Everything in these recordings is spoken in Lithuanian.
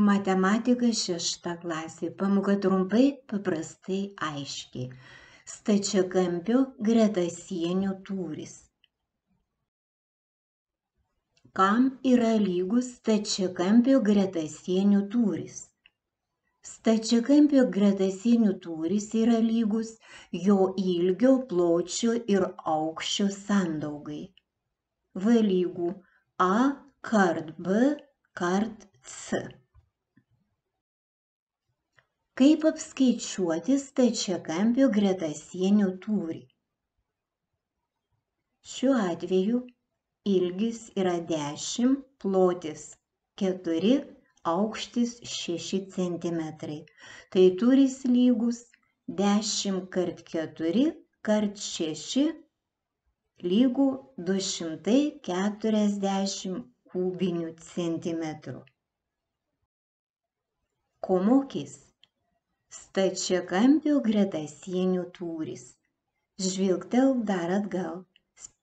Matematika 6 klasė. Pamoka trumpai, paprastai, aiškiai. Stačiakampio gretasienio tūris. Kam yra lygus stačiakampio gretasienio tūris? Stačiakampio gretasienio tūris yra lygus jo ilgio, pločio ir aukščio sandaugai. V lygų A kart B kart C. Kaip apskaičiuoti stačiakampio gretasienio tūrį? Šiuo atveju ilgis yra 10, plotis 4, aukštis 6 cm. Tai tūris lygus 10 kart 4 kart 6 lygų 240 kubinių centimetrų. Ko mokys? Stačiakampio gretasienio tūris. Žvilgtelk dar atgal.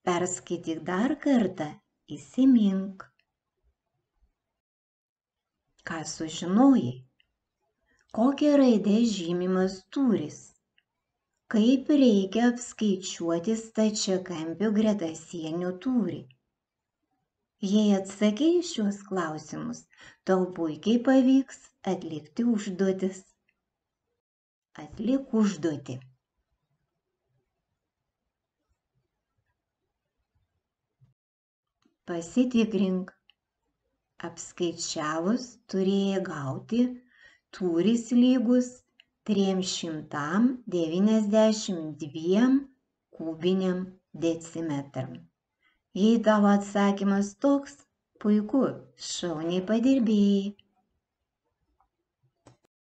Perskaityk dar kartą. Įsimink. Ką sužinojai? Kokia raidė žymimas tūris? Kaip reikia apskaičiuoti stačiakampio gretasienio tūrį? Jei atsakei šiuos klausimus, tau puikiai pavyks atlikti užduotis. Atlik užduotį. Pasitikrink. Apskaičiavus turėjai gauti tūris lygus 392 kubiniam decimetram. Jei tavo atsakymas toks, puiku, šauniai padirbėjai.